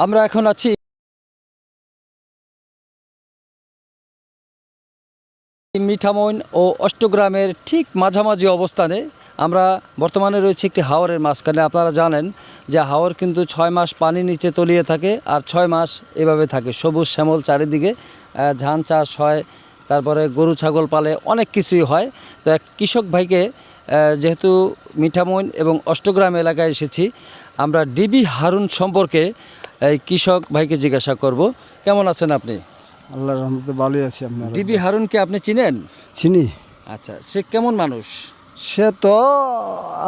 আমরা এখন আছি মিঠামইন ও অষ্টগ্রামের ঠিক মাঝামাঝি অবস্থানে। আমরা বর্তমানে রয়েছে একটি হাওরের মাঝখানে। আপনারা জানেন যে হাওর কিন্তু 6 মাস পানি নিচে তলিয়ে থাকে আর 6 মাস এভাবে থাকে, সবুজ শ্যামল চারিদিকে। ধান চাষ হয়, তারপরে গরু ছাগল পালে, অনেক কিছুই হয়। তো এক কৃষক ভাইকে যেহেতু মিঠামইন এবং অষ্টগ্রাম এলাকায় এসেছি, আমরা ডিবি হারুন সম্পর্কে এই কৃষক ভাইকে জিজ্ঞাসা করব। কেমন আছেন আপনি? আল্লাহর রহমতে ভালোই আছি। আপনার ডিবি হারুনকে আপনি চিনেন? চিনি। আচ্ছা, সে কেমন মানুষ? সে তো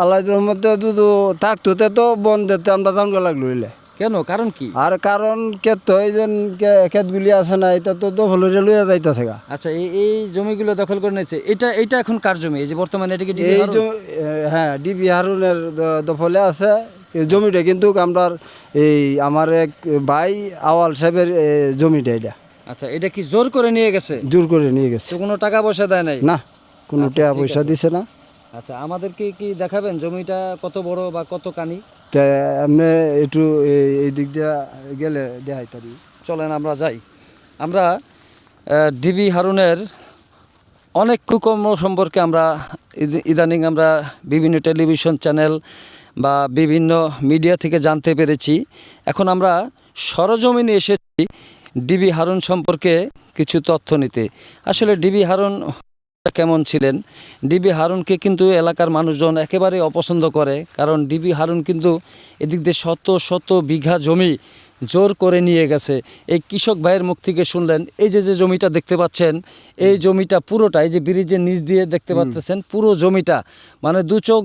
আল্লাহর রহমতে দুধু থাকতো তো বন্ধেতে আমরা জানগা লাগলো হইলে। কেন, কারণ কি? আর কারণ ক্ষেত এই যে ক্ষেতগুলি আছে না, এটা তো দখল লইয়া যাইতেছে গা। আচ্ছা, এই জমিগুলো দখল করে নিয়েছে। এটা এখন কার জমি? এই যে বর্তমানে এটা কি ডিবি এই হারুন? হ্যাঁ, ডিবি হারুনের দফলে আছে এই জমিটা, কিন্তু আমরা এই আমার এক ভাই আওয়াল সাহেবের জমিটা এটা। আচ্ছা, এটা কি জোর করে নিয়ে গেছে? জোর করে নিয়ে গেছে। তো কোনো টাকা পয়সা দেয় নাই? না, কোনো আচ্ছা, টাকা ঠিক পয়সা আছে। দিছে না। আচ্ছা, আমাদেরকে কি দেখাবেন জমিটা কত বড় বা কত কানি? তা আপনি একটু এই দিক দিয়ে গেলে দেখাই পারি। চলেন আমরা যাই। আমরা ডিবি হারুনের অনেক কুকর্ম সম্পর্কে আমরা ইদানিং আমরা বিভিন্ন টেলিভিশন চ্যানেল বা বিভিন্ন মিডিয়া থেকে জানতে পেরেছি। এখন আমরা সরজমিনে এসেছি ডিবি হারুন সম্পর্কে কিছু তথ্য নিতে। আসলে ডিবি হারুন কেমন ছিলেন? ডিবি হারুনকে কিন্তু এলাকার মানুষজন একেবারে অপছন্দ করে, কারণ ডিবি হারুন কিন্তু এদিক দিয়ে শত শত বিঘা জমি জোর করে নিয়ে গেছে। এই কৃষক ভাইয়ের মুখ থেকে শুনলেন, এই যে যে জমিটা দেখতে পাচ্ছেন, এই জমিটা পুরোটা, এই যে ব্রিজের নিচ দিয়ে দেখতে পাচ্ছেন পুরো জমিটা, মানে দু চোখ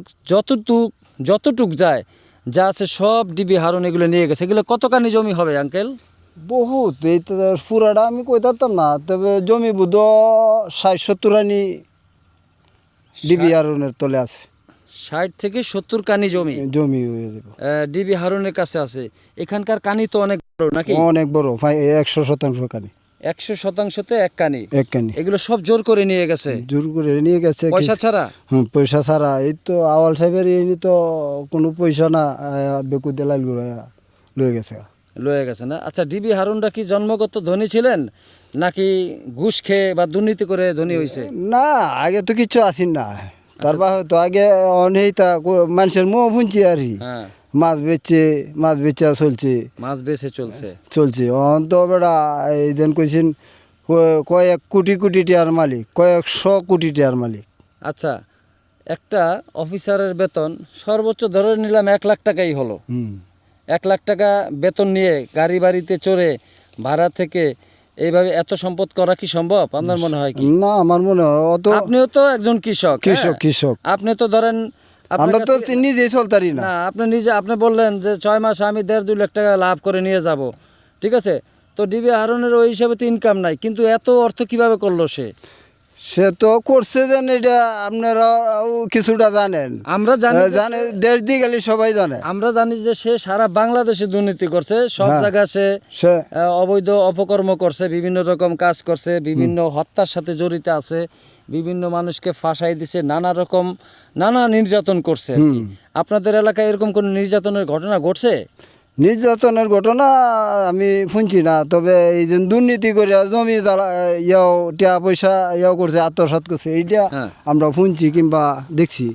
যতটুক যায় যা আছে সব ডিবি হারুন এগুলো নিয়ে গেছে। এগুলো কতখানি জমি হবে আঙ্কেল? বহুত, এই তো পুরাটা আমি কই থাকতাম না, তবে জমি বুধ 60-70 রানি ডিবি হারুনের তলে আছে। 60 থেকে 70 কানি জমি জমি হয়ে যাবে ডিবি হারুনের কাছে আছে। এখানকার কানি তো অনেক বড় নাকি? অনেক বড়, 100% কানি। 100%তে এক কানি। এক কানি এগুলো সব জোর করে নিয়ে গেছে, জোর করে নিয়ে গেছে। পয়সা ছাড়া? পয়সা ছাড়া। এই তো আওয়াল সাহেবের এনে তো কোনো পয়সা না, বেকু দেলাল লয়ে গেছে। লয়ে গেছে না? আচ্ছা, ডিবি হারুনরা কি জন্মগত ধনী ছিলেন নাকি ঘুষ খেয়ে বা দুর্নীতি করে ধনী হয়েছে? না, আগে তো কিছু আসিন না। তারপর হয়তো আগে অনেকটা মানুষের মুখ শুনছি আর কি। হ্যাঁ, মাছ বেচা চলছে মাছ বেচে চলছে। অন তো বেড়া এই যেন কইছেন কয়েক কোটি কোটি টিয়ার মালিক, কয়েকশো কোটি টিয়ার মালিক। আচ্ছা, একটা অফিসারের বেতন সর্বোচ্চ ধরে নিলাম 1 লাখ টাকাই হলো। 1 লাখ টাকা বেতন নিয়ে গাড়ি বাড়িতে চড়ে ভাড়া থেকে এইভাবে এত সম্পদ করা কি সম্ভব? আপনার মনে হয় কি? না, আমার মনে হয় অত। আপনিও তো একজন কৃষক। হ্যাঁ? কৃষক আপনি তো ধরেন আপনার আমরা তো কাছে- নিজেই চলতারি না। না, আপনি বললেন যে 6 মাস আমি 1.5-2 লাখ টাকা লাভ করে নিয়ে যাব, ঠিক আছে। তো ডিবি হারুনের ওই হিসাবে তো ইনকাম নাই, কিন্তু এত অর্থ কিভাবে করলো সে? সে তো করছে যেন, এটা আপনারা কিছুটা জানেন। আমরা জানি জানে, দেশ দিয়ে গেলে সবাই জানে। আমরা জানি যে সে সারা বাংলাদেশে দুর্নীতি করছে, সব হ্যাঁ। জায়গায় সে সে অবৈধ অপকর্ম করছে, বিভিন্ন রকম কাজ করছে, বিভিন্ন হত্যার সাথে জড়িত আছে, বিভিন্ন মানুষকে ফাঁসাই দিছে, নানা নির্যাতন করছে আর কি। আপনাদের এলাকায় এরকম কোন নির্যাতনের ঘটনা ঘটছে? নির্যাতনের ঘটনা আমি শুনছি না, তবে এই যে দুর্নীতি করে জমি টাকা পয়সা করছে, আত্মসাৎ করছে, এইটা হ্যাঁ। আমরা শুনছি কিংবা দেখছি।